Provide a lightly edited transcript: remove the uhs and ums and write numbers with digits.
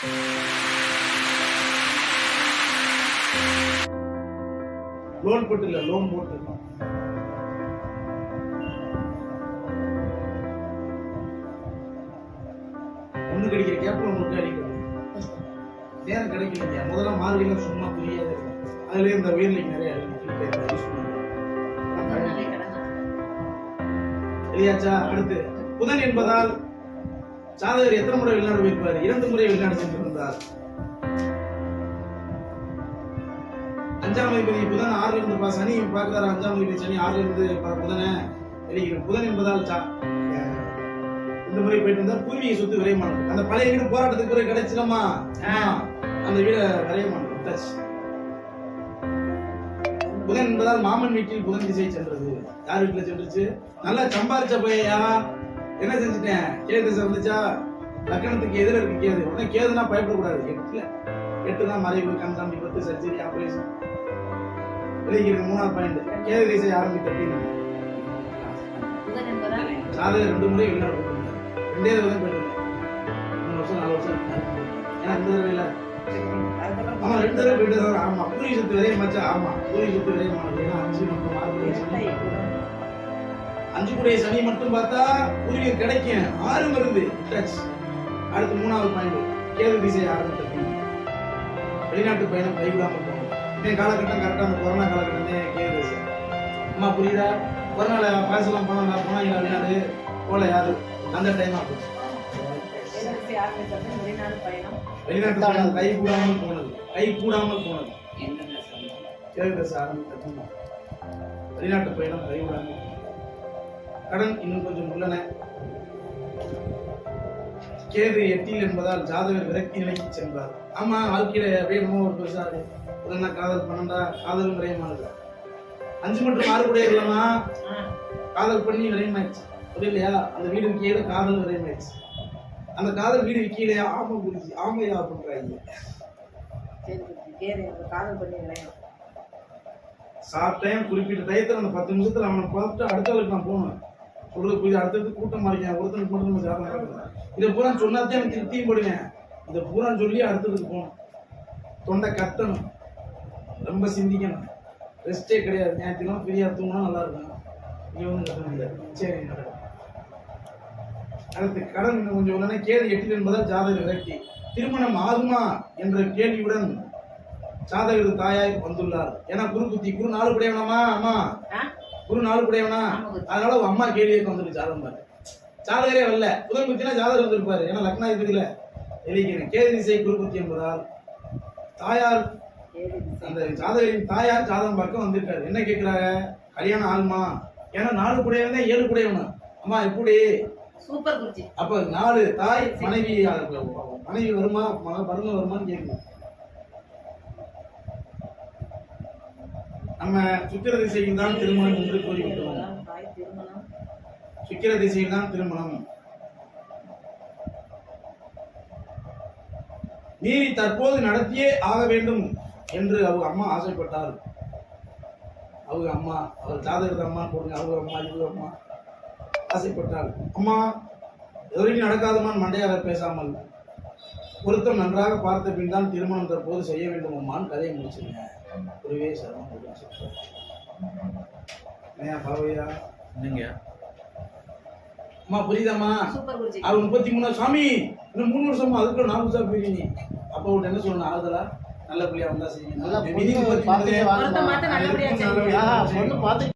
Loan போட்டு இல்ல, loan போட்டு ஒண்ணு கிடைக்கிற கேப்ல ஒண்ணு அடிக்கிறது நேரம் கிடைக்கலைங்க. முதல்ல மார்கழியில சும்மா புரியாது, அதுல இந்த உயிர்லைக்கு நிறைய இல்லையாச்சா. அடுத்து புதன் என்பதால் ஜாதகர் எத்தனை முறை வெளிநாடு போயிருப்பார்? 2 முறை வெளிநாடு சென்றிருந்தார். 5ஆம் அதிபதி புதன் 6ல இருந்து சனி பார்க்கிறார். 5ஆம் அதிபதி சனி 6ல இருந்து புதனை வெளியிடும். புதன் என்பதால் 2 முறை போயிட்டு இருந்தார். பூர்வீக சொத்து விரைமானது. அந்த பழைய வீடு போராட்டத்துக்கு பிறகு கிடைச்சிடமா, அந்த வீட விரைமானது. புதன் என்பதால் மாமன் வீட்டில் புதன் திசை சென்றது. யார் வீட்டுல சென்றுச்சு? நல்லா சம்பாரிச்ச பையா என்ன செஞ்சுட்டேன், கேது திசை வந்துச்சா, லக்கணத்துக்கு எதிர இருக்கு கேது. உடனே கேதுனா பயப்படக்கூடாது. 8 தான் மறைவு, கண்காணி, விபத்து, சர்ஜரி, ஆபரேஷன். வெளியிருக்கு 3ஆவது பாயிண்ட். கேது திசை ஆரம்பித்த ஜாதகர் 2 முறை வெளிநாடு போயிருந்தார். 2 தடவை தான் போயிருந்தேன். 3 வருஷம் 4 வருஷம். ஏன்னா 2 தடவை இல்ல, ஆமா 2 தடவை போயிட்டு. ஆமா பூரி சொத்து விரைய மச்சா. ஆமா பூரி சொத்து விரையமானது. ஏன்னா 5 மற்றும் 5 கூடிய சனி மட்டும் பார்த்தா பூர்வீகம் கிடைக்கும். 6 வருது. அடுத்து 3ஆவது பாயிண்ட். கேது திசை ஆரம்பித்த வெளிநாட்டு பயணம் கைவிடாமல் போனது. இதே காலகட்டம் கரெக்டா அந்த கொரோனா காலகட்டமே கேது திசை. அம்மா புரியுதா? கொரோனால பேசலாம் போனா வெளிநாடு போல யாரு அந்த டைம் ஆகும். வெளிநாட்டு பயணம் கைகூடாமல் போனது. கேது திசை ஆரம்பித்த வெளிநாட்டு பயணம் கைவிடாமல். கடன் இன்னும் கொஞ்சம் உள்ளன. கேது 8 என்பதால் ஜாதகர் விரக்தி நிலைக்கு சென்றார். ஆமா வாழ்க்கையில வேணுமோ ஒரு பெருசா காதல் பண்ணா காதல் விரயமானது. 5 மற்றும் 6 கூட இல்லமா, காதல் பண்ணி விரயமாயிடுச்சு. புரியலையா? அந்த வீடு விற்கையில காதல் விரயமாயிடுச்சு. அந்த காதல் வீடு விற்கையிலையா ஆமா புரிஞ்சு ஆமையா பண்றாங்க. சாப்பிட்டேன் குறிப்பிட்ட டயத்துல அந்த 10 நிமிஷத்துல அவனை பார்த்துட்டு அடுத்த ஆளுக்கு நான் போகணும். சொல்றது புரியுது. அடுத்தது கூட்டமா இருக்கேன். ஒருத்தனுக்கு மட்டும் நம்ம ஜாதகம் நடக்குது. இதை பூரா சொன்னாதான் எனக்கு திருப்தியும் போடுவேன். இதை பூரா சொல்லி அடுத்ததுக்கு போகணும். தொண்டை கத்தணும், ரொம்ப சிந்திக்கணும், ரெஸ்டே கிடையாது. நேரத்திலும் ஃப்ரீயா தூங்கினா நல்லா இருக்கும். நீ ஒன்றும் கத்த முடியாது. சரி நடக்கும். அடுத்து கடன் இன்னும் கொஞ்சம் உடனே. கேது 8 என்பதால் ஜாதகர் விரக்தி. திருமணம் ஆகுமா என்ற கேள்வியுடன் ஜாதகர் தாயாய் வந்துள்ளார். ஏன்னா குரு புத்தி, குரு 4 படையவனாமா, அம்மா குரு 4 படையவனா, அதனால அம்மா கேள்விக்கு வந்துருக்கு. ஜாதகம் பாரு, ஜாதகரே வரல. புதன் புத்தினா ஜாதகர் வந்திருப்பாரு. ஏன்னா லக்னாதிபதியில எழுதிக்கிறேன். கேது திசை குரு புத்தி என்பதால் தாயார், அந்த ஜாதகரின் தாயார் ஜாதகம் பார்க்க வந்திருக்காரு. என்ன கேட்கிறாங்க? கல்யாணம் ஆகுமா? ஏன்னா 4 குடையவன் 7 குடையவனா. அம்மா எப்படி சூப்பர் குருஜி. அப்ப 4 தாய் மனைவி வருமா, மரும வருமான்னு கேட்கணும். நம்ம சுக்கிர திசையில் தான் திருமணம் என்று கூறிவிட்டோம். சுக்கிர திசையில் தான் திருமணம். நீ தற்போது நடத்தியே ஆக வேண்டும் என்று அவங்க அம்மா ஆசைப்பட்டார். அவங்க அம்மா, அவர் ஜாதகத்தை அம்மா போடுங்க. அவங்க அம்மா, இவங்க அம்மா ஆசைப்பட்டார். அம்மா எதுவரைக்கும் நடக்காதமான் மண்டையாக பேசாமல் பொருத்தம் நன்றாக பார்த்த பின் தான் திருமணம் தற்போது செய்ய வேண்டும் அம்மான்னு கதையை முடிச்சுங்க. ஒருவே சரமம் பரவையா என்னங்க அம்மா புரியுதாம்மா? அவர் 33 சாமி இன்னும் 3 வருஷமா, அதுக்குள்ள 4 வருஷம் போயிருக்கீங்க. அப்ப அவர்கிட்ட என்ன சொல்லணும்? ஆறுதலா நல்ல பிள்ளையா வந்தா செய்யுங்க.